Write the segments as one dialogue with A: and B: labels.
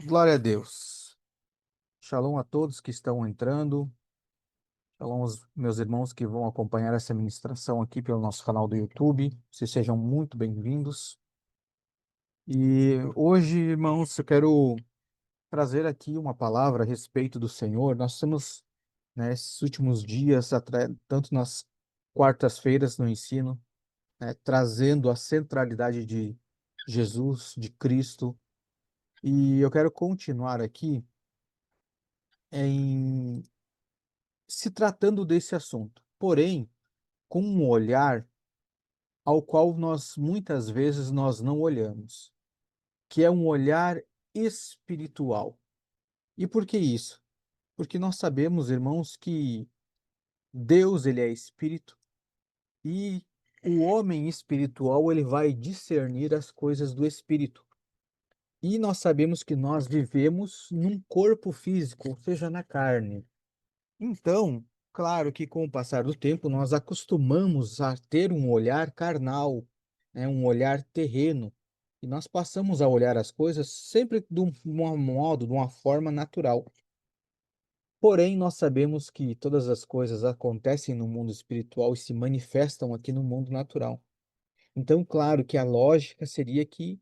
A: Glória a Deus. Shalom a todos que estão entrando. Shalom aos meus irmãos que vão acompanhar essa ministração aqui pelo nosso canal do YouTube. Vocês sejam muito bem-vindos. E hoje, irmãos, eu quero trazer aqui uma palavra a respeito do Senhor. Nós estamos, nesses últimos dias, tanto nas quartas-feiras no ensino, trazendo a centralidade de Jesus, de Cristo. E eu quero continuar aqui em se tratando desse assunto, porém, com um olhar ao qual nós muitas vezes nós não olhamos, que é um olhar espiritual. E por que isso? Porque nós sabemos, irmãos, que Deus ele é espírito e o homem espiritual ele vai discernir as coisas do espírito. E nós sabemos que nós vivemos num corpo físico, ou seja, na carne. Então, claro que com o passar do tempo nós acostumamos a ter um olhar carnal, um olhar terreno, e nós passamos a olhar as coisas sempre de um modo, de uma forma natural. Porém, nós sabemos que todas as coisas acontecem no mundo espiritual e se manifestam aqui no mundo natural. Então, claro que a lógica seria que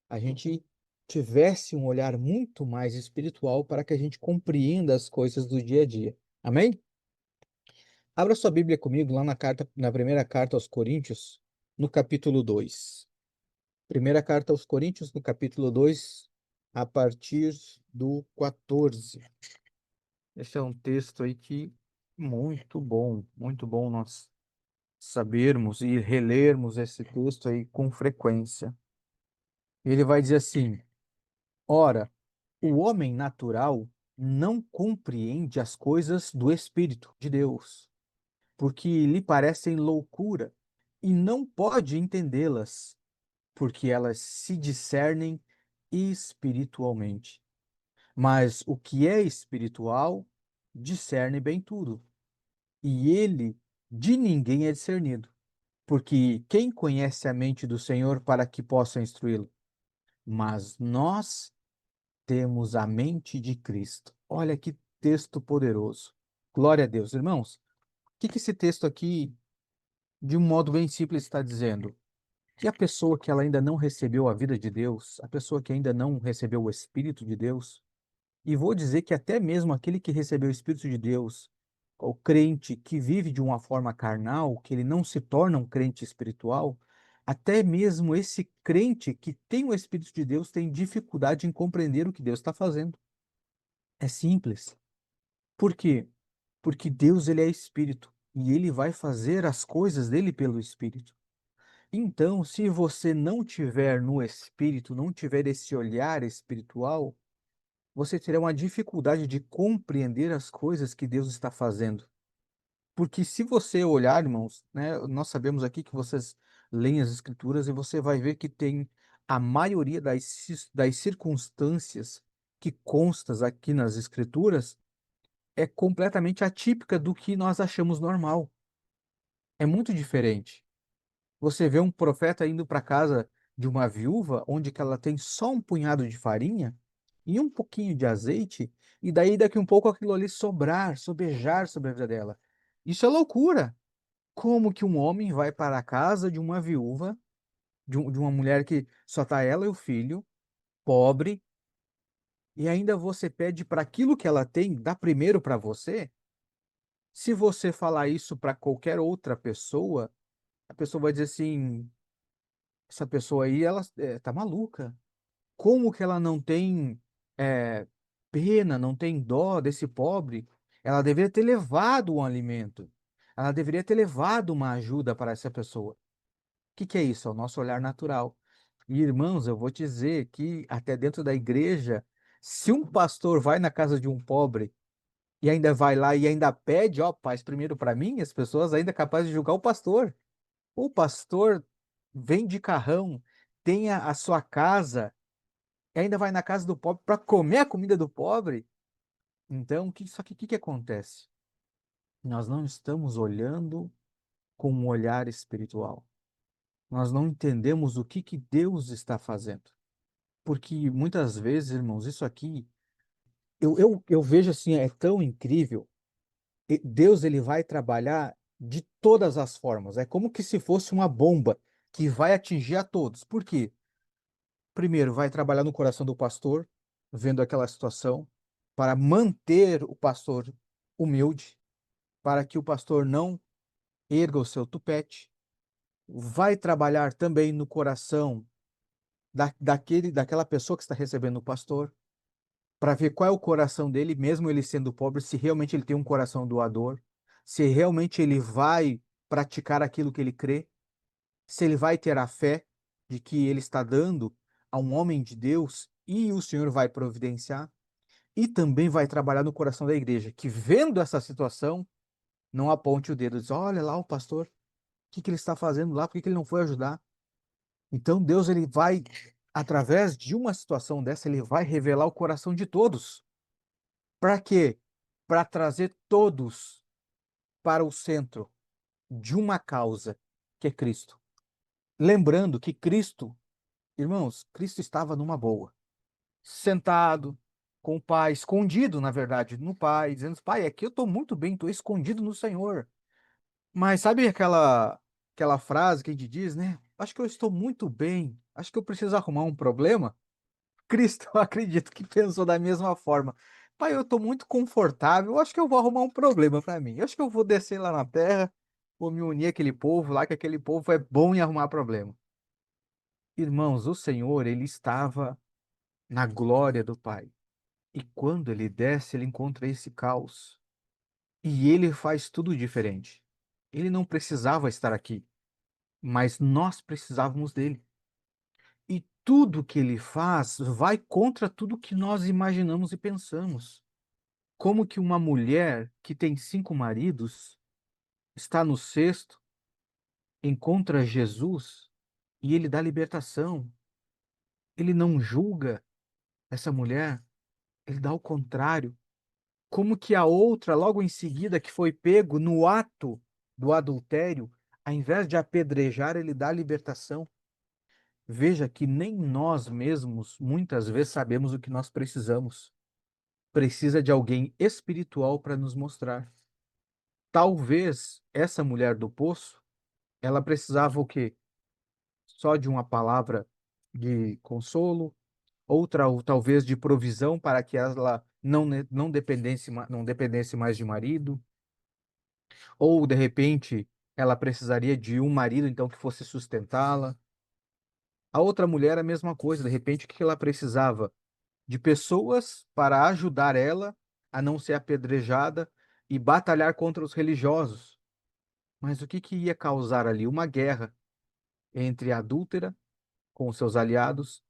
A: a gente tivesse um olhar muito mais espiritual para que a gente compreenda as coisas do dia a dia. Amém? Abra sua Bíblia comigo lá na primeira carta aos Coríntios, no capítulo 2. Primeira carta aos Coríntios, no capítulo 2, a partir do 14. Esse é um texto aí que muito bom nós sabermos e relermos esse texto aí com frequência. Ele vai dizer assim: ora, o homem natural não compreende as coisas do Espírito de Deus, porque lhe parecem loucura, e não pode entendê-las, porque elas se discernem espiritualmente. Mas o que é espiritual discerne bem tudo, e ele de ninguém é discernido, porque quem conhece a mente do Senhor para que possa instruí-lo? Mas nós temos a mente de Cristo. Olha que texto poderoso. Glória a Deus, irmãos. O que esse texto aqui de um modo bem simples, está dizendo que a pessoa que ela ainda não recebeu a vida de Deus, a pessoa que ainda não recebeu o Espírito de Deus, e vou dizer que até mesmo aquele que recebeu o Espírito de Deus, o crente que vive de uma forma carnal, que ele não se torna um crente espiritual, até mesmo esse crente que tem o Espírito de Deus tem dificuldade em compreender o que Deus está fazendo. É simples. Por quê? Porque Deus ele é Espírito e ele vai fazer as coisas dele pelo Espírito. Então, se você não tiver no espírito, não tiver esse olhar espiritual, você terá uma dificuldade de compreender as coisas que Deus está fazendo. Porque se você olhar, irmãos, nós sabemos aqui que vocês leem as escrituras e você vai ver que tem a maioria das circunstâncias que constas aqui nas escrituras é completamente atípica do que nós achamos normal. É muito diferente. Você vê um profeta indo para casa de uma viúva, onde que ela tem só um punhado de farinha e um pouquinho de azeite, e daí daqui um pouco aquilo ali sobrar, sobejar sobre a vida dela. Isso é loucura. Como que um homem vai para a casa de uma viúva, de uma mulher que só está ela e o filho, pobre, e ainda você pede para aquilo que ela tem, dá primeiro para você? Se você falar isso para qualquer outra pessoa, a pessoa vai dizer assim: essa pessoa aí, ela tá maluca. Como que ela não tem eh, pena, não tem dó desse pobre? Ela deveria ter levado um alimento. Ela deveria ter levado uma ajuda para essa pessoa. O que é isso? É o nosso olhar natural. E, irmãos, eu vou te dizer que até dentro da igreja, se um pastor vai na casa de um pobre e ainda vai lá e ainda pede, ó, faz primeiro para mim, as pessoas ainda capazes de julgar o pastor. O pastor vem de carrão, tem a sua casa, e ainda vai na casa do pobre para comer a comida do pobre. Então, só que o que acontece? Nós não estamos olhando com um olhar espiritual. Nós não entendemos o que Deus está fazendo. porque muitas vezes, irmãos, isso aqui, eu vejo assim, é tão incrível. Deus ele vai trabalhar de todas as formas. É como que se fosse uma bomba que vai atingir a todos. Por quê? Primeiro, vai trabalhar no coração do pastor, vendo aquela situação, para manter o pastor humilde, para que o pastor não erga o seu tupete. Vai trabalhar também no coração daquela pessoa que está recebendo o pastor, para ver qual é o coração dele, mesmo ele sendo pobre, se realmente ele tem um coração doador, se realmente ele vai praticar aquilo que ele crê, se ele vai ter a fé de que ele está dando a um homem de Deus e o Senhor vai providenciar, e também vai trabalhar no coração da igreja, que vendo essa situação, não aponte o dedo e diz, olha lá o pastor, o que que ele está fazendo lá, por que que ele não foi ajudar? Então Deus ele vai, através de uma situação dessa, ele vai revelar o coração de todos. Para quê? Para trazer todos para o centro de uma causa, que é Cristo. Lembrando que Cristo, irmãos, Cristo estava numa boa, sentado com o Pai, escondido, na verdade, no Pai, dizendo: Pai, aqui eu estou muito bem, estou escondido no Senhor. Mas sabe aquela frase que a gente diz, né? Acho que eu estou muito bem, acho que eu preciso arrumar um problema. Cristo, eu acredito que pensou da mesma forma. Pai, eu estou muito confortável, eu acho que eu vou arrumar um problema para mim. Eu acho que eu vou descer lá na terra, vou me unir àquele povo lá, que aquele povo é bom em arrumar problema. Irmãos, o Senhor, ele estava na glória do Pai. E quando ele desce, ele encontra esse caos. E ele faz tudo diferente. Ele não precisava estar aqui, mas nós precisávamos dele. E tudo que ele faz vai contra tudo que nós imaginamos e pensamos. Como que uma mulher que tem 5 maridos está no sexto, encontra Jesus e ele dá libertação. Ele não julga essa mulher, ele dá o contrário. Como que a outra, logo em seguida, que foi pego no ato do adultério, ao invés de apedrejar, ele dá libertação. Veja que nem nós mesmos muitas vezes sabemos o que nós precisamos. Precisa de alguém espiritual para nos mostrar. Talvez essa mulher do poço, ela precisava o quê? Só de uma palavra de consolo, outra ou talvez de provisão para que ela não dependesse mais de marido, ou de repente ela precisaria de um marido então que fosse sustentá-la. A outra mulher a mesma coisa, de repente o que ela precisava? De pessoas para ajudar ela a não ser apedrejada e batalhar contra os religiosos. Mas o que que ia causar ali? Uma guerra entre a adúltera com os seus aliados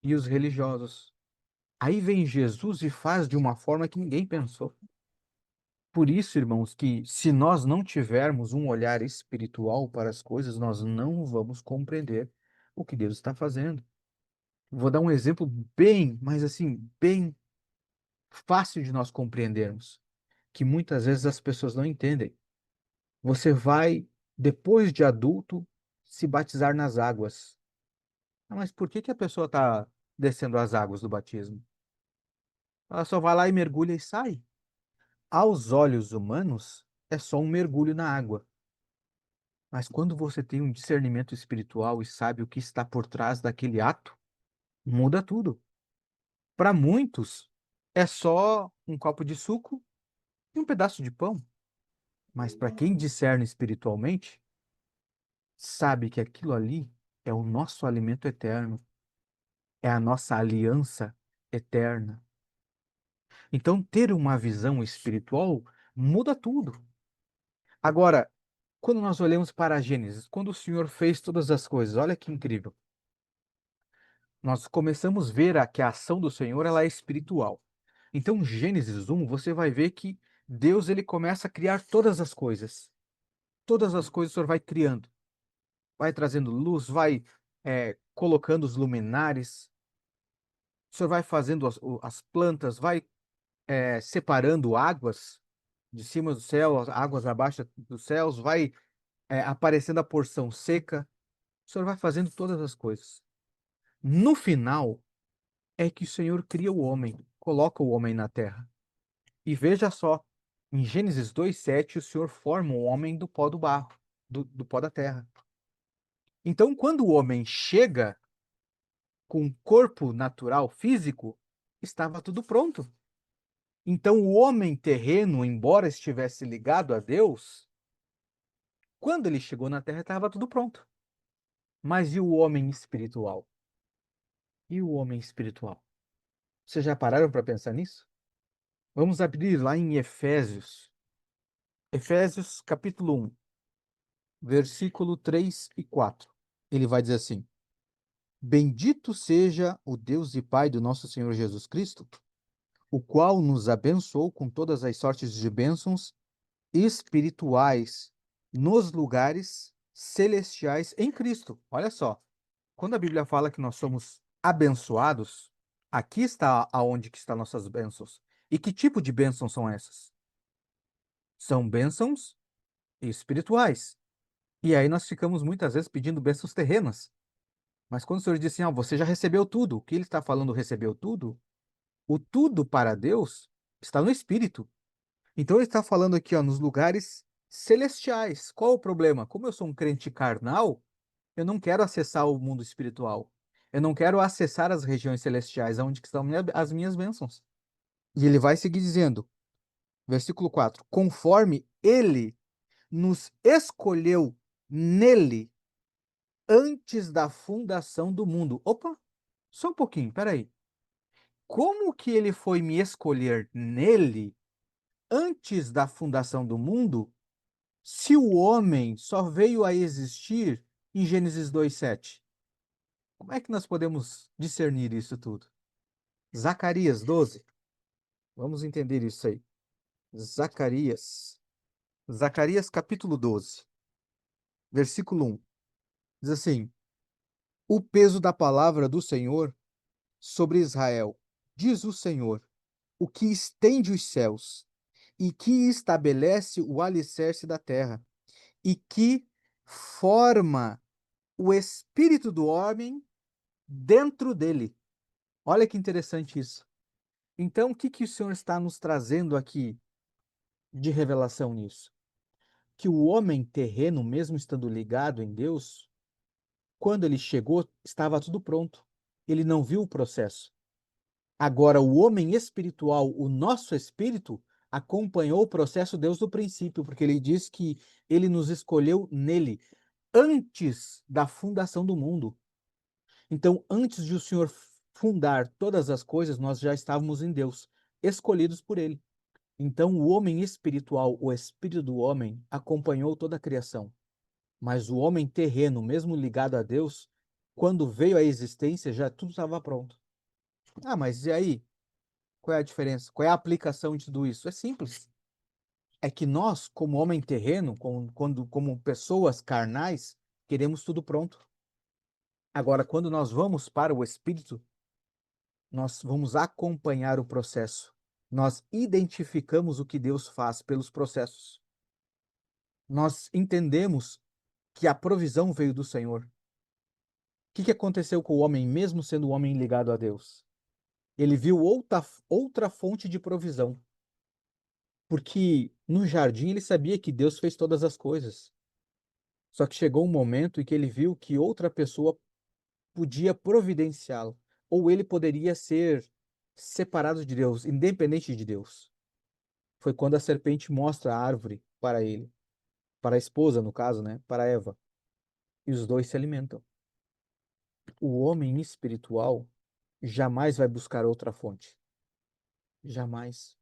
A: e os religiosos. Aí vem Jesus e faz de uma forma que ninguém pensou. Por isso, irmãos, que se nós não tivermos um olhar espiritual para as coisas, nós não vamos compreender o que Deus está fazendo. Vou dar um exemplo bem, mas assim, bem fácil de nós compreendermos, que muitas vezes as pessoas não entendem. Você vai, depois de adulto, se batizar nas águas. Ah, mas por que que a pessoa está descendo as águas do batismo? Ela só vai lá e mergulha e sai. Aos olhos humanos, é só um mergulho na água. Mas quando você tem um discernimento espiritual e sabe o que está por trás daquele ato, muda tudo. Para muitos, é só um copo de suco e um pedaço de pão. Mas para quem discerne espiritualmente, sabe que aquilo ali é o nosso alimento eterno, é a nossa aliança eterna. Então, ter uma visão espiritual muda tudo. Agora, quando nós olhamos para Gênesis, quando o Senhor fez todas as coisas, olha que incrível. Nós começamos a ver que a ação do Senhor ela é espiritual. Então, Gênesis 1, você vai ver que Deus ele começa a criar todas as coisas. Todas as coisas o Senhor vai criando. Vai trazendo luz, vai colocando os luminares. O Senhor vai fazendo as plantas, vai separando águas de cima do céu, as águas abaixo dos céus, vai aparecendo a porção seca. O Senhor vai fazendo todas as coisas. No final, é que o Senhor cria o homem, coloca o homem na terra. E veja só, em Gênesis 2:7, o Senhor forma o homem do pó do barro, do pó da terra. Então, quando o homem chega com um corpo natural, físico, estava tudo pronto. Então, o homem terreno, embora estivesse ligado a Deus, quando ele chegou na terra, estava tudo pronto. Mas e o homem espiritual? E o homem espiritual? Vocês já pararam para pensar nisso? Vamos abrir lá em Efésios. Efésios capítulo 1, versículo 3 e 4. Ele vai dizer assim: Bendito seja o Deus e Pai do nosso Senhor Jesus Cristo, o qual nos abençoou com todas as sortes de bênçãos espirituais nos lugares celestiais em Cristo. Olha só, quando a Bíblia fala que nós somos abençoados, aqui está aonde que estão nossas bênçãos. E que tipo de bênçãos são essas? São bênçãos espirituais. E aí nós ficamos muitas vezes pedindo bênçãos terrenas. Mas quando o Senhor diz assim, você já recebeu tudo, o que ele está falando recebeu tudo? O tudo para Deus está no Espírito. Então ele está falando aqui, nos lugares celestiais. Qual o problema? Como eu sou um crente carnal, eu não quero acessar o mundo espiritual. Eu não quero acessar as regiões celestiais, onde que estão as minhas bênçãos. E ele vai seguir dizendo, versículo 4: Conforme ele nos escolheu nele antes da fundação do mundo. Opa, só um pouquinho, peraí. Como que ele foi me escolher nele antes da fundação do mundo, se o homem só veio a existir em Gênesis 2:7? Como é que nós podemos discernir isso tudo? Zacarias 12. Vamos entender isso aí. Zacarias. Zacarias capítulo 12, versículo 1. Diz assim: O peso da palavra do Senhor sobre Israel, diz o Senhor, o que estende os céus e que estabelece o alicerce da terra e que forma o espírito do homem dentro dele. Olha que interessante isso. Então, o que que o Senhor está nos trazendo aqui de revelação nisso? Que o homem terreno, mesmo estando ligado em Deus, quando ele chegou, estava tudo pronto. Ele não viu o processo. Agora, o homem espiritual, o nosso espírito, acompanhou o processo Deus do princípio, porque ele diz que ele nos escolheu nele, antes da fundação do mundo. Então, antes de o Senhor fundar todas as coisas, nós já estávamos em Deus, escolhidos por ele. Então, o homem espiritual, o espírito do homem, acompanhou toda a criação. Mas o homem terreno, mesmo ligado a Deus, quando veio à existência, já tudo estava pronto. Ah, mas e aí? Qual é a diferença? Qual é a aplicação de tudo isso? É simples. É que nós, como homem terreno, como pessoas carnais, queremos tudo pronto. Agora, quando nós vamos para o Espírito, nós vamos acompanhar o processo. Nós identificamos o que Deus faz pelos processos. Nós entendemos que a provisão veio do Senhor. O que aconteceu com o homem, mesmo sendo um homem ligado a Deus? Ele viu outra fonte de provisão. Porque no jardim ele sabia que Deus fez todas as coisas. Só que chegou um momento em que ele viu que outra pessoa podia providenciá-lo, ou ele poderia ser separado de Deus, independente de Deus. Foi quando a serpente mostra a árvore para ele, para a esposa, no caso, né, para Eva, e os dois se alimentam. O homem espiritual jamais vai buscar outra fonte. Jamais.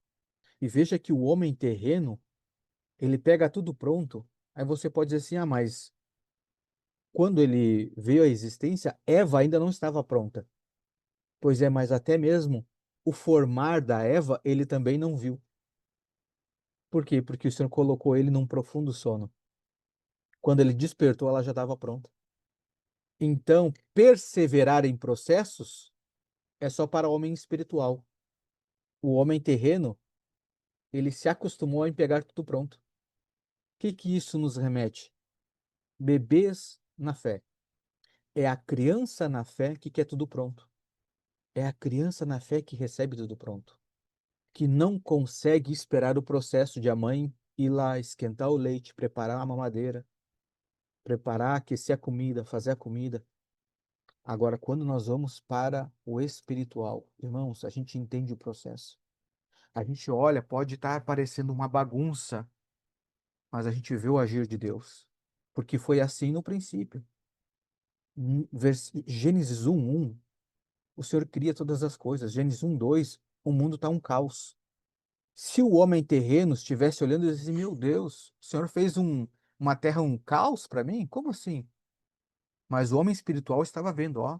A: E veja que o homem terreno, ele pega tudo pronto. Aí você pode dizer assim: mas quando ele veio à existência, Eva ainda não estava pronta. Pois é, mas até mesmo o formar da Eva, ele também não viu. Por quê? Porque o Senhor colocou ele num profundo sono. Quando ele despertou, ela já estava pronta. Então, perseverar em processos é só para o homem espiritual. O homem terreno, ele se acostumou em pegar tudo pronto. O que que isso nos remete? Bebês na fé. É a criança na fé que quer tudo pronto. É a criança na fé que recebe tudo pronto, que não consegue esperar o processo de a mãe ir lá esquentar o leite, preparar a mamadeira, preparar, aquecer a comida, fazer a comida. Agora, quando nós vamos para o espiritual, irmãos, a gente entende o processo. A gente olha, pode estar parecendo uma bagunça, mas a gente vê o agir de Deus. Porque foi assim no princípio. Gênesis 1:1, o Senhor cria todas as coisas. Gênesis 1:2, o mundo está um caos. Se o homem terreno estivesse olhando e disse, meu Deus, o Senhor fez uma terra um caos para mim? Como assim? Mas o homem espiritual estava vendo, ó.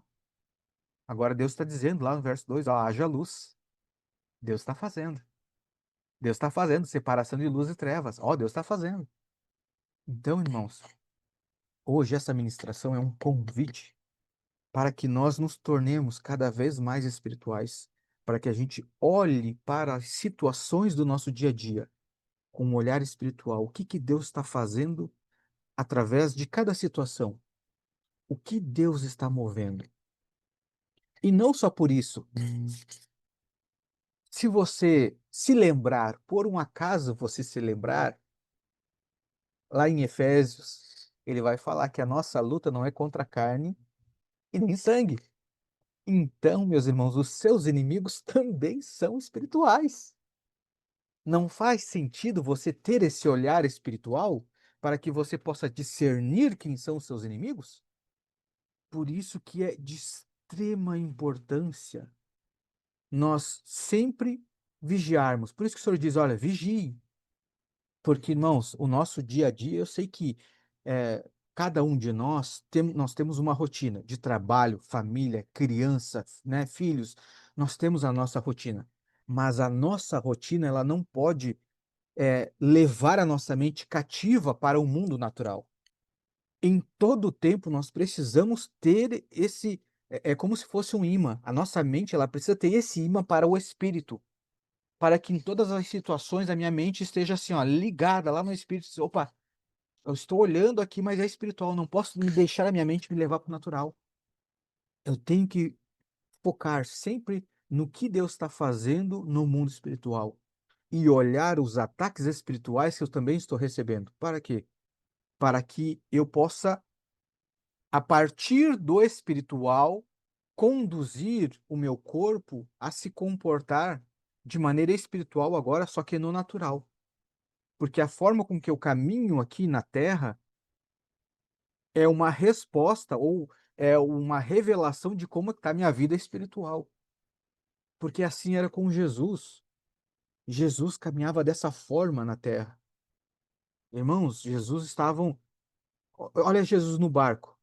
A: Agora Deus está dizendo lá no verso 2, ó, haja luz. Deus está fazendo. Deus está fazendo separação de luz e trevas. Ó, Deus está fazendo. Então, irmãos, hoje essa ministração é um convite para que nós nos tornemos cada vez mais espirituais, para que a gente olhe para as situações do nosso dia a dia com um olhar espiritual. O que que Deus está fazendo através de cada situação? O que Deus está movendo? E não só por isso. Se você se lembrar, por um acaso você se lembrar, lá em Efésios, ele vai falar que a nossa luta não é contra a carne e nem sangue. Então, meus irmãos, os seus inimigos também são espirituais. Não faz sentido você ter esse olhar espiritual para que você possa discernir quem são os seus inimigos? Por isso que é de extrema importância nós sempre vigiarmos. Por isso que o Senhor diz, olha, vigie. Porque, irmãos, o nosso dia a dia, eu sei que cada um de nós temos uma rotina de trabalho, família, criança, né, filhos. Nós temos a nossa rotina. Mas a nossa rotina, ela não pode levar a nossa mente cativa para o mundo natural. Em todo o tempo, nós precisamos ter esse. É como se fosse um imã. A nossa mente, ela precisa ter esse imã para o espírito, para que em todas as situações a minha mente esteja assim, ó, ligada lá no espírito. Opa, eu estou olhando aqui, mas é espiritual. Não posso me deixar a minha mente me levar para o natural. Eu tenho que focar sempre no que Deus está fazendo no mundo espiritual e olhar os ataques espirituais que eu também estou recebendo. Para quê? Para que eu possa, a partir do espiritual, conduzir o meu corpo a se comportar de maneira espiritual agora, só que no natural. Porque a forma com que eu caminho aqui na Terra é uma resposta ou é uma revelação de como está minha vida espiritual. Porque assim era com Jesus. Jesus caminhava dessa forma na Terra. Irmãos, olha Jesus no barco.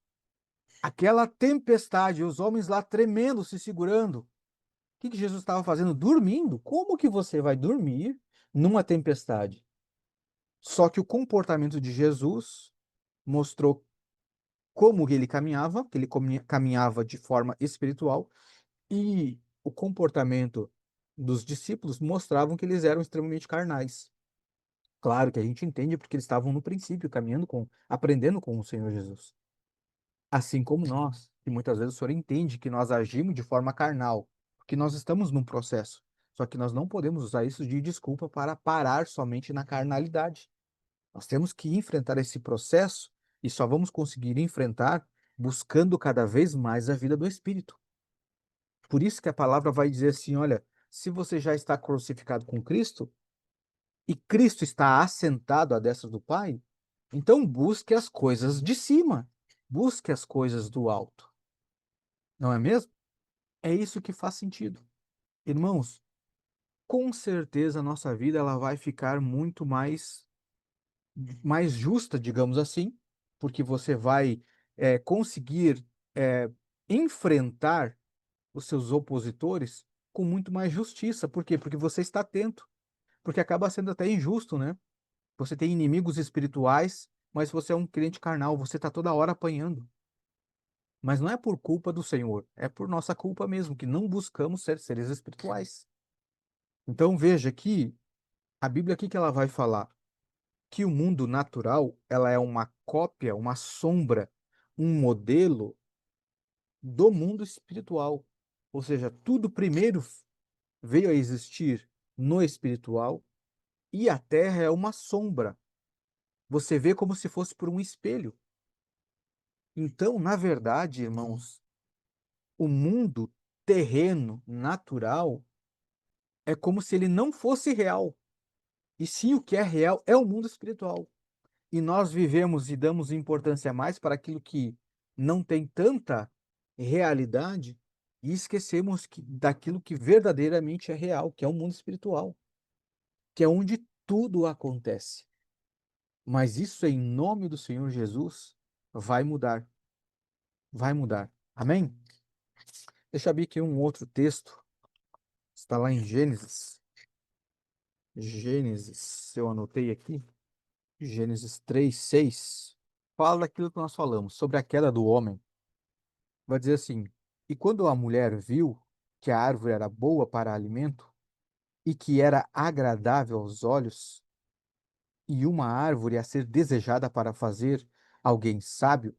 A: Aquela tempestade, os homens lá tremendo, se segurando. O que que Jesus estava fazendo? Dormindo. Como que você vai dormir numa tempestade? Só que o comportamento de Jesus mostrou como ele caminhava, que ele caminhava de forma espiritual, e o comportamento dos discípulos mostravam que eles eram extremamente carnais. Claro que a gente entende porque eles estavam no princípio, aprendendo com o Senhor Jesus. Assim como nós, que muitas vezes o Senhor entende que nós agimos de forma carnal, porque nós estamos num processo. Só que nós não podemos usar isso de desculpa para parar somente na carnalidade. Nós temos que enfrentar esse processo e só vamos conseguir enfrentar buscando cada vez mais a vida do Espírito. Por isso que a palavra vai dizer assim: olha, se você já está crucificado com Cristo e Cristo está assentado à destra do Pai, então busque as coisas de cima, busque as coisas do alto. Não é mesmo? É isso que faz sentido. Irmãos, com certeza a nossa vida ela vai ficar muito mais justa, digamos assim, porque você vai conseguir é, enfrentar os seus opositores com muito mais justiça. Por quê? Porque você está atento. Porque acaba sendo até injusto, né? Você tem inimigos espirituais, mas você é um crente carnal, você está toda hora apanhando. Mas não é por culpa do Senhor, é por nossa culpa mesmo, que não buscamos ser seres espirituais. Então veja que a Bíblia aqui que ela vai falar que o mundo natural, ela é uma cópia, uma sombra, um modelo do mundo espiritual. Ou seja, tudo primeiro veio a existir no espiritual e a terra é uma sombra. Você vê como se fosse por um espelho. Então, na verdade, irmãos, o mundo terreno, natural, é como se ele não fosse real. E sim, o que é real é o mundo espiritual. E nós vivemos e damos importância mais para aquilo que não tem tanta realidade e esquecemos daquilo que verdadeiramente é real, que é o mundo espiritual, que é onde tudo acontece. Mas isso, em nome do Senhor Jesus, vai mudar. Vai mudar. Amém? Deixa eu abrir aqui um outro texto. Está lá em Gênesis. Gênesis, eu anotei aqui. Gênesis 3:6. Fala daquilo que nós falamos, sobre a queda do homem. Vai dizer assim: E quando a mulher viu que a árvore era boa para alimento e que era agradável aos olhos, e uma árvore a ser desejada para fazer alguém sábio,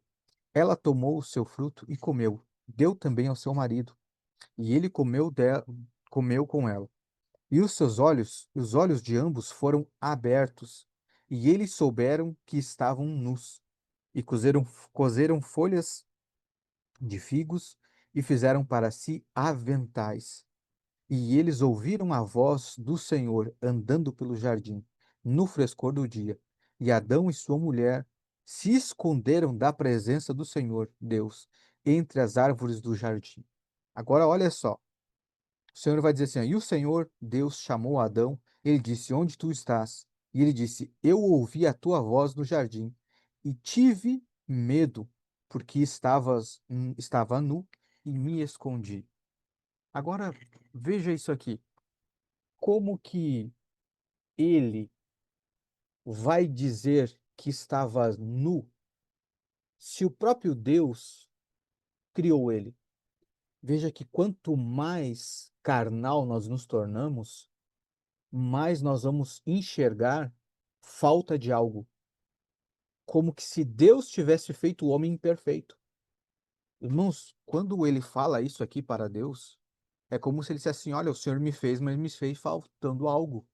A: ela tomou o seu fruto e comeu. Deu também ao seu marido, e ele comeu com ela. E os seus olhos, os olhos de ambos foram abertos, e eles souberam que estavam nus, e cozeram folhas de figos e fizeram para si aventais. E eles ouviram a voz do Senhor andando pelo jardim, no frescor do dia. E Adão e sua mulher se esconderam da presença do Senhor, Deus, entre as árvores do jardim. Agora, olha só. O Senhor vai dizer assim: ó, E o Senhor Deus chamou Adão, ele disse: Onde tu estás? E ele disse: Eu ouvi a tua voz no jardim e tive medo, porque estava nu e me escondi. Agora, veja isso aqui. Como que ele vai dizer que estava nu se o próprio Deus criou ele? Veja que quanto mais carnal nós nos tornamos, mais nós vamos enxergar falta de algo, como que se Deus tivesse feito o homem imperfeito. Irmãos, quando ele fala isso aqui para Deus, é como se ele dissesse assim: Olha, o Senhor me fez, mas me fez faltando algo,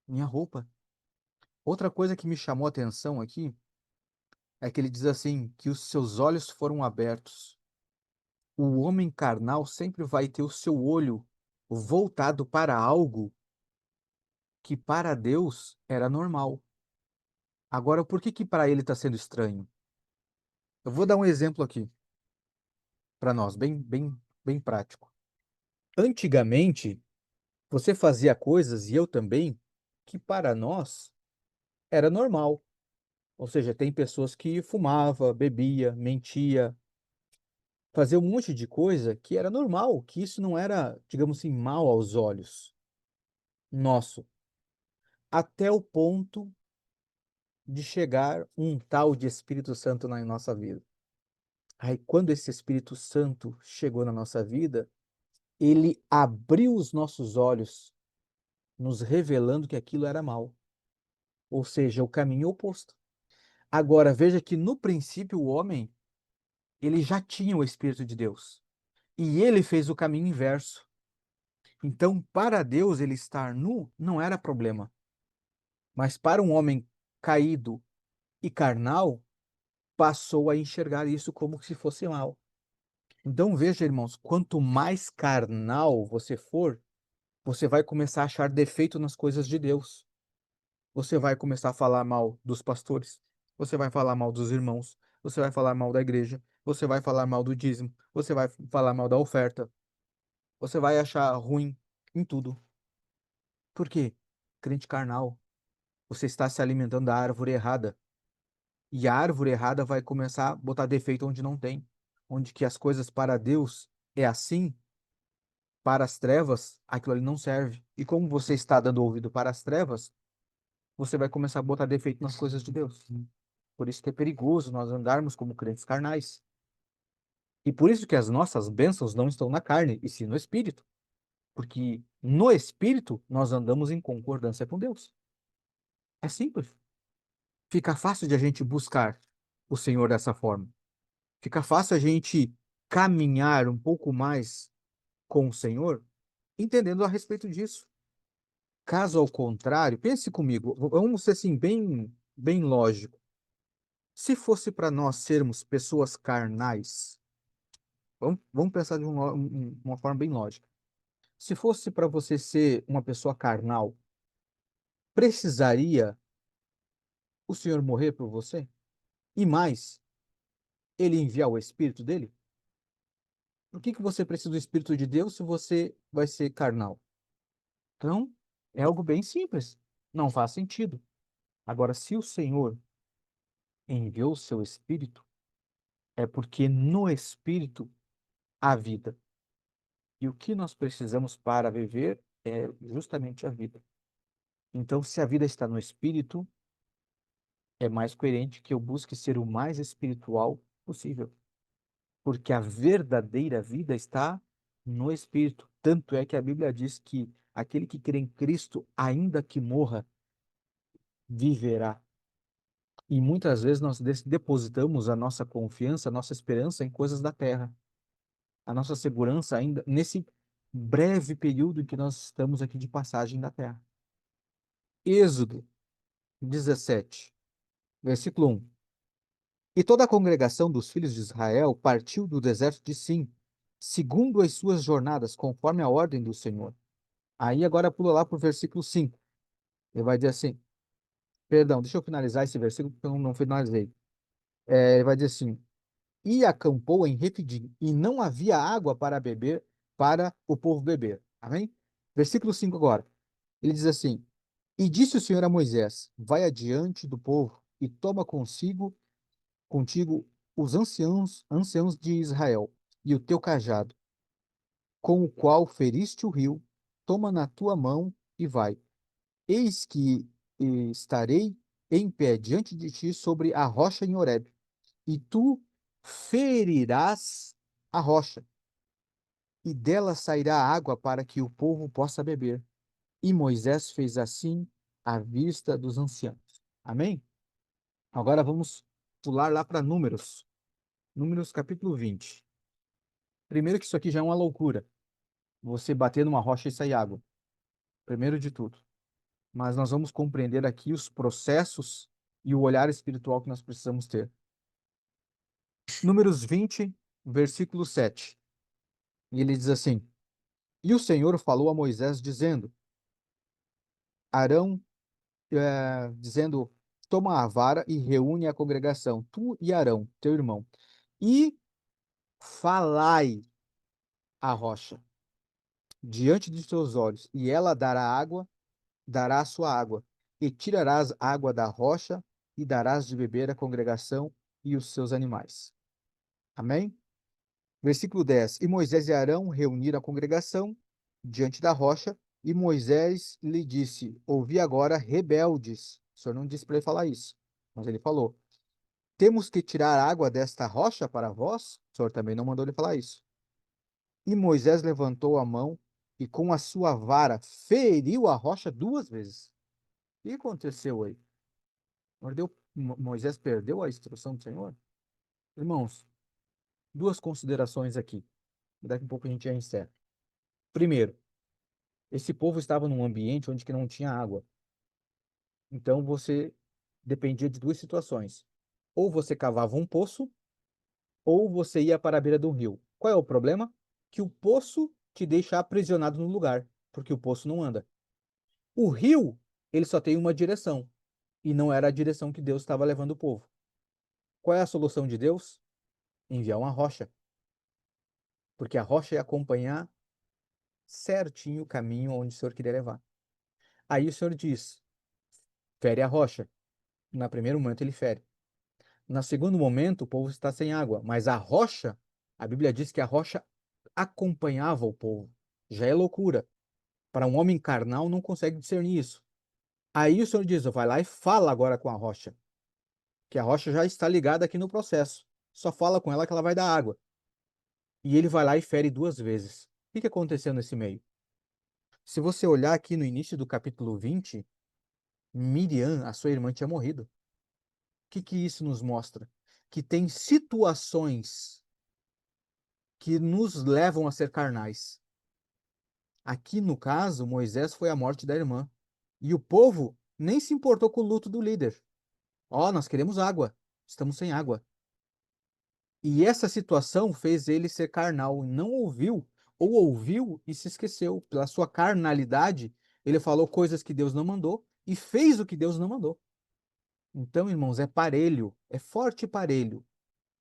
A: minha roupa. Outra coisa que me chamou a atenção aqui é que ele diz assim: que os seus olhos foram abertos. O homem carnal sempre vai ter o seu olho voltado para algo que para Deus era normal. Agora, por que que para ele está sendo estranho? Eu vou dar um exemplo aqui para nós, bem prático. Antigamente, você fazia coisas, e eu também, que para nós era normal. Ou seja, tem pessoas que fumava, bebia, mentia, fazia um monte de coisa que era normal, que isso não era, digamos assim, mal aos olhos nosso, até o ponto de chegar um tal de Espírito Santo na nossa vida. Aí, quando esse Espírito Santo chegou na nossa vida, ele abriu os nossos olhos, nos revelando que aquilo era mal, ou seja, o caminho oposto. Agora, veja que no princípio o homem, ele já tinha o Espírito de Deus, e ele fez o caminho inverso. Então, para Deus, ele estar nu não era problema, mas para um homem caído e carnal, passou a enxergar isso como se fosse mal. Então, veja, irmãos, quanto mais carnal você for, você vai começar a achar defeito nas coisas de Deus. Você vai começar a falar mal dos pastores, você vai falar mal dos irmãos, você vai falar mal da igreja, você vai falar mal do dízimo, você vai falar mal da oferta, você vai achar ruim em tudo. Por quê? Crente carnal, você está se alimentando da árvore errada. E a árvore errada vai começar a botar defeito onde não tem. Onde que as coisas para Deus é assim, para as trevas, aquilo ali não serve. E como você está dando ouvido para as trevas, você vai começar a botar defeito nas coisas de Deus. Por isso que é perigoso nós andarmos como crentes carnais. E por isso que as nossas bênçãos não estão na carne, e sim no Espírito. Porque no Espírito nós andamos em concordância com Deus. É simples. Fica fácil de a gente buscar o Senhor dessa forma. Fica fácil a gente caminhar um pouco mais com o Senhor, entendendo a respeito disso. Caso ao contrário, pense comigo, vamos ser assim, bem lógico. Se fosse para nós sermos pessoas carnais, vamos pensar de uma forma bem lógica. Se fosse para você ser uma pessoa carnal, precisaria o Senhor morrer por você? E mais, ele enviar o Espírito dele? Por que você precisa do Espírito de Deus se você vai ser carnal? Então, é algo bem simples. Não faz sentido. Agora, se o Senhor enviou o seu Espírito, é porque no Espírito há vida. E o que nós precisamos para viver é justamente a vida. Então, se a vida está no Espírito, é mais coerente que eu busque ser o mais espiritual possível. Porque a verdadeira vida está no Espírito. Tanto é que a Bíblia diz que aquele que crê em Cristo, ainda que morra, viverá. E muitas vezes nós depositamos a nossa confiança, a nossa esperança em coisas da terra. A nossa segurança ainda nesse breve período em que nós estamos aqui de passagem da terra. Êxodo 17, versículo 1. E toda a congregação dos filhos de Israel partiu do deserto de Sim, segundo as suas jornadas, conforme a ordem do Senhor. Aí agora pula lá para o versículo 5. Ele vai dizer assim, perdão, deixa eu finalizar esse versículo porque eu não finalizei. Ele vai dizer assim, e acampou em Refidim, e não havia água para beber, para o povo beber. Amém? Versículo 5 agora. Ele diz assim, e disse o Senhor a Moisés, vai adiante do povo e toma contigo os anciãos de Israel, e o teu cajado, com o qual feriste o rio, toma na tua mão e vai. Eis que estarei em pé diante de ti sobre a rocha em Horebe, e tu ferirás a rocha, e dela sairá água para que o povo possa beber. E Moisés fez assim à vista dos anciãos. Amém? Agora vamos pular lá para Números. Números capítulo 20. Primeiro que isso aqui já é uma loucura. Você bater numa rocha e sair água. Primeiro de tudo. Mas nós vamos compreender aqui os processos e o olhar espiritual que nós precisamos ter. Números 20, versículo 7. E ele diz assim: E o Senhor falou a Moisés, dizendo: Arão, dizendo: Toma a vara e reúne a congregação, tu e Arão, teu irmão, e falai a rocha diante dos teus olhos, e ela dará a sua água, e tirarás água da rocha, e darás de beber à congregação e os seus animais. Amém? Versículo 10. E Moisés e Arão reuniram a congregação diante da rocha, e Moisés lhe disse: Ouvi agora, rebeldes. O Senhor não disse para ele falar isso, mas ele falou: Temos que tirar água desta rocha para vós? O Senhor também não mandou ele falar isso. E Moisés levantou a mão e com a sua vara feriu a rocha 2 vezes. O que aconteceu aí? Moisés perdeu a instrução do Senhor? Irmãos, duas considerações aqui. Daqui a pouco a gente já encerra. Primeiro, esse povo estava num ambiente onde que não tinha água. Então você dependia de duas situações. Ou você cavava um poço, ou você ia para a beira do rio. Qual é o problema? Que o poço te deixa aprisionado no lugar, porque o poço não anda. O rio, ele só tem uma direção, e não era a direção que Deus estava levando o povo. Qual é a solução de Deus? Enviar uma rocha, porque a rocha ia acompanhar certinho o caminho onde o Senhor queria levar. Aí o Senhor diz: fere a rocha. No primeiro momento ele fere. No segundo momento o povo está sem água, mas a rocha, a Bíblia diz que a rocha acompanhava o povo. Já é loucura. Para um homem carnal não consegue discernir isso. Aí o Senhor diz: vai lá e fala agora com a rocha, que a rocha já está ligada aqui no processo. Só fala com ela que ela vai dar água. E ele vai lá e fere 2 vezes. O que aconteceu nesse meio? Se você olhar aqui no início do capítulo 20, Miriam, a sua irmã, tinha morrido. O que isso nos mostra? Que tem situações que nos levam a ser carnais. Aqui, no caso, Moisés foi a morte da irmã. E o povo nem se importou com o luto do líder. Ó, nós queremos água. Estamos sem água. E essa situação fez ele ser carnal, não ouviu, ou ouviu e se esqueceu. Pela sua carnalidade, ele falou coisas que Deus não mandou e fez o que Deus não mandou. Então, irmãos, é parelho, é forte e parelho,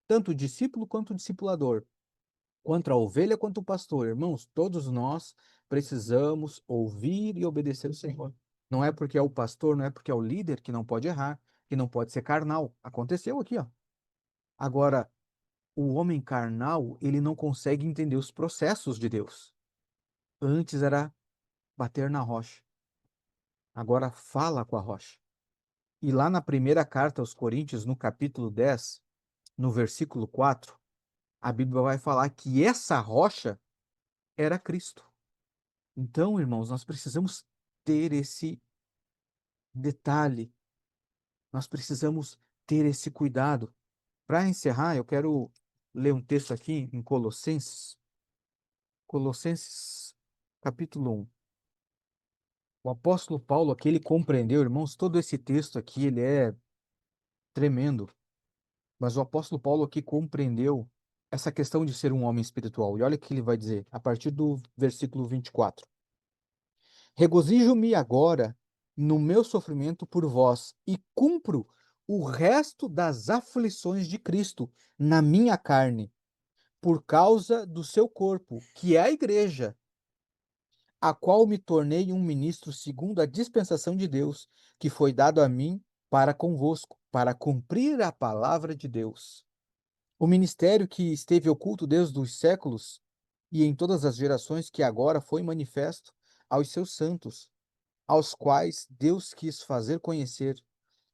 A: tanto o discípulo quanto o discipulador, quanto a ovelha quanto o pastor. Irmãos, todos nós precisamos ouvir e obedecer o Senhor. Não é porque é o pastor, não é porque é o líder que não pode errar, que não pode ser carnal. Aconteceu aqui, ó. Agora, o homem carnal, ele não consegue entender os processos de Deus. Antes era bater na rocha, agora fala com a rocha. E lá na primeira carta aos Coríntios, no capítulo 10, no versículo 4, a Bíblia vai falar que essa rocha era Cristo. Então, irmãos, nós precisamos ter esse detalhe, nós precisamos ter esse cuidado. Para encerrar, eu quero ler um texto aqui em Colossenses, Colossenses capítulo 1. O apóstolo Paulo aqui, ele compreendeu, irmãos, todo esse texto aqui, ele é tremendo, mas o apóstolo Paulo aqui compreendeu essa questão de ser um homem espiritual. E olha o que ele vai dizer, a partir do versículo 24. Regozijo-me agora no meu sofrimento por vós e cumpro o resto das aflições de Cristo na minha carne, por causa do seu corpo, que é a igreja, a qual me tornei um ministro segundo a dispensação de Deus, que foi dado a mim para convosco, para cumprir a palavra de Deus. O ministério que esteve oculto desde os séculos e em todas as gerações, que agora foi manifesto aos seus santos, aos quais Deus quis fazer conhecer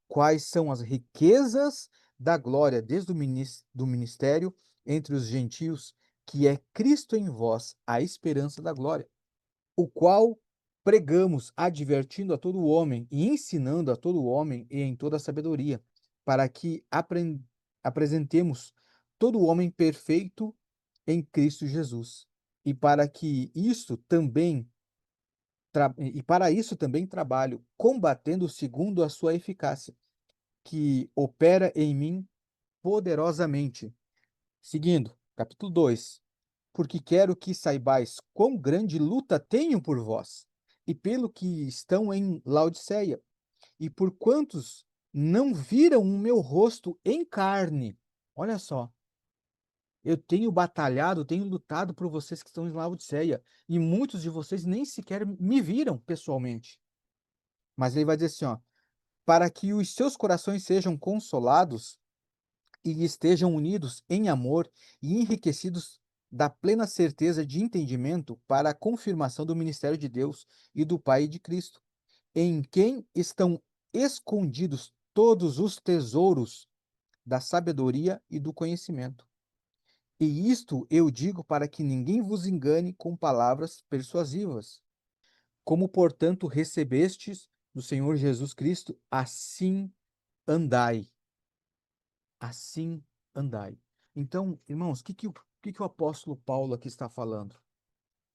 A: quais são as riquezas da glória desde o do ministério entre os gentios, que é Cristo em vós, a esperança da glória, o qual pregamos, advertindo a todo homem e ensinando a todo homem e em toda a sabedoria, para que apresentemos todo homem perfeito em Cristo Jesus. E para que isso também para isso também trabalho, combatendo segundo a sua eficácia, que opera em mim poderosamente. Seguindo, capítulo 2. Porque quero que saibais quão grande luta tenho por vós, e pelo que estão em Laodiceia, e por quantos não viram o meu rosto em carne. Olha só, eu tenho batalhado, tenho lutado por vocês que estão em Laodiceia, e muitos de vocês nem sequer me viram pessoalmente. Mas ele vai dizer assim, ó, para que os seus corações sejam consolados e estejam unidos em amor e enriquecidos da plena certeza de entendimento para a confirmação do ministério de Deus e do Pai de Cristo, em quem estão escondidos todos os tesouros da sabedoria e do conhecimento. E isto eu digo para que ninguém vos engane com palavras persuasivas. Como, portanto, recebestes do Senhor Jesus Cristo, assim andai. Assim andai. Então, irmãos, o que que o apóstolo Paulo aqui está falando?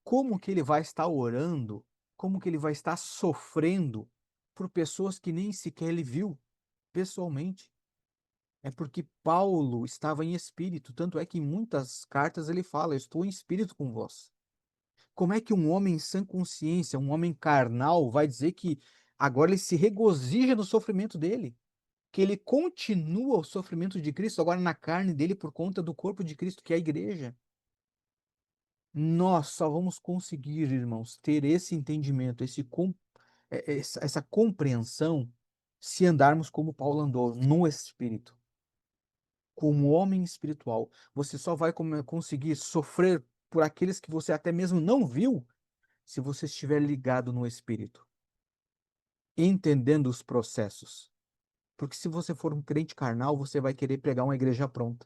A: Como que ele vai estar orando? Como que ele vai estar sofrendo por pessoas que nem sequer ele viu pessoalmente? É porque Paulo estava em espírito, tanto é que em muitas cartas ele fala: "Eu estou em espírito com vós". Como é que um homem em sã consciência, um homem carnal, vai dizer que agora ele se regozija no sofrimento dele? Que ele continua o sofrimento de Cristo agora na carne dele por conta do corpo de Cristo, que é a igreja. Nós só vamos conseguir, irmãos, ter esse entendimento, essa compreensão, se andarmos como Paulo andou, no Espírito. Como homem espiritual, você só vai conseguir sofrer por aqueles que você até mesmo não viu, se você estiver ligado no Espírito, entendendo os processos. Porque se você for um crente carnal, você vai querer pregar uma igreja pronta.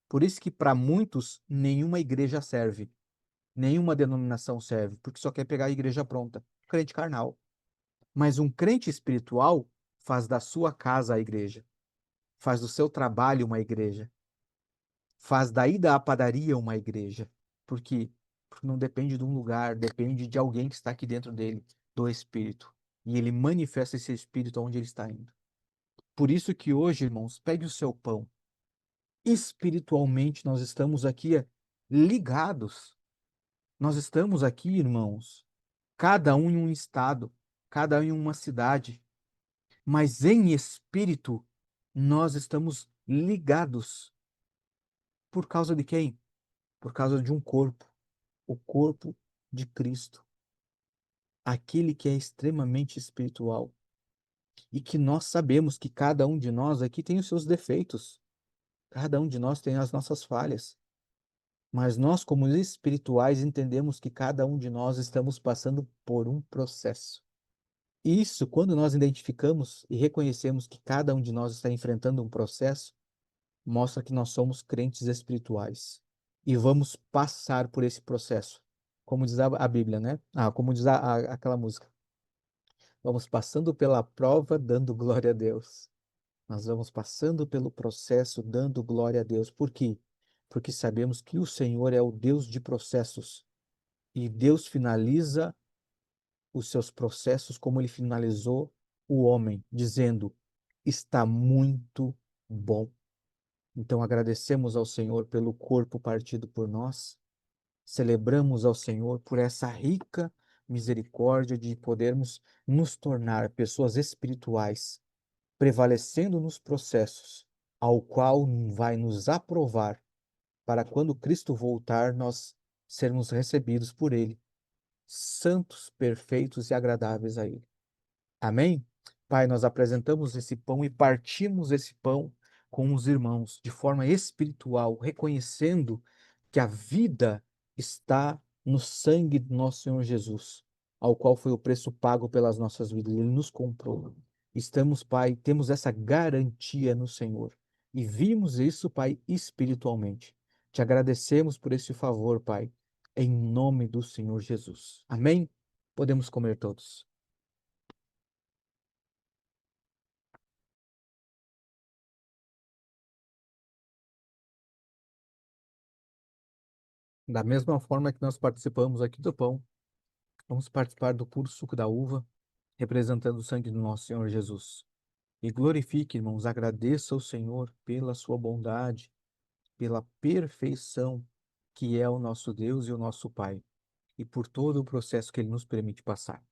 A: Por isso que para muitos nenhuma igreja serve, nenhuma denominação serve, porque só quer pegar a igreja pronta, crente carnal. Mas um crente espiritual faz da sua casa a igreja, faz do seu trabalho uma igreja, faz da ida à padaria uma igreja. Por quê? Porque não depende de um lugar, depende de alguém que está aqui dentro dele, do Espírito. E ele manifesta esse Espírito onde ele está indo. Por isso que hoje, irmãos, pegue o seu pão. Espiritualmente, nós estamos aqui ligados. Nós estamos aqui, irmãos, cada um em um estado, cada um em uma cidade, mas em espírito nós estamos ligados. Por causa de quem? Por causa de um corpo, o corpo de Cristo, aquele que é extremamente espiritual e que nós sabemos que cada um de nós aqui tem os seus defeitos, cada um de nós tem as nossas falhas, mas nós, como espirituais, entendemos que cada um de nós estamos passando por um processo. Isso, quando nós identificamos e reconhecemos que cada um de nós está enfrentando um processo, mostra que nós somos crentes espirituais e vamos passar por esse processo. Como diz a Bíblia, né? Como diz aquela música. Vamos passando pela prova, dando glória a Deus. Nós vamos passando pelo processo, dando glória a Deus. Por quê? Porque sabemos que o Senhor é o Deus de processos e Deus finaliza os seus processos como ele finalizou o homem, dizendo: está muito bom. Então agradecemos ao Senhor pelo corpo partido por nós, celebramos ao Senhor por essa rica misericórdia de podermos nos tornar pessoas espirituais, prevalecendo nos processos, ao qual vai nos aprovar, para quando Cristo voltar, nós sermos recebidos por Ele, santos, perfeitos e agradáveis a Ele. Amém? Pai, nós apresentamos esse pão e partimos esse pão com os irmãos de forma espiritual, reconhecendo que a vida está no sangue do nosso Senhor Jesus, ao qual foi o preço pago pelas nossas vidas. Ele nos comprou. Estamos, Pai, temos essa garantia no Senhor e vimos isso, Pai, espiritualmente. Te agradecemos por esse favor, Pai, em nome do Senhor Jesus. Amém? Podemos comer todos. Da mesma forma que nós participamos aqui do pão, vamos participar do puro suco da uva, representando o sangue do nosso Senhor Jesus. E glorifique, irmãos, agradeça ao Senhor pela sua bondade, pela perfeição que é o nosso Deus e o nosso Pai, e por todo o processo que Ele nos permite passar.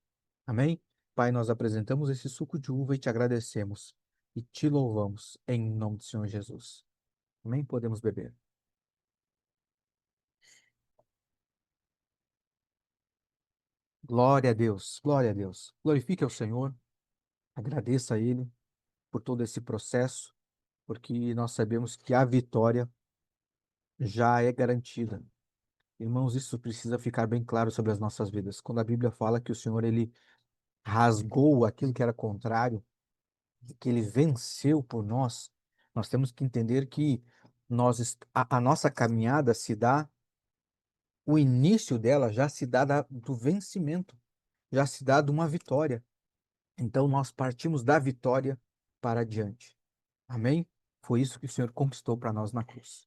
A: Amém? Pai, nós apresentamos esse suco de uva e te agradecemos e te louvamos em nome do Senhor Jesus. Amém? Podemos beber. Glória a Deus, glória a Deus. Glorifique ao Senhor, agradeça a Ele por todo esse processo, porque nós sabemos que a vitória já é garantida. Irmãos, isso precisa ficar bem claro sobre as nossas vidas. Quando a Bíblia fala que o Senhor ele rasgou aquilo que era contrário, que ele venceu por nós, nós temos que entender que a nossa caminhada se dá, o início dela já se dá do vencimento, já se dá de uma vitória. Então nós partimos da vitória para adiante. Amém? Foi isso que o Senhor conquistou para nós na cruz.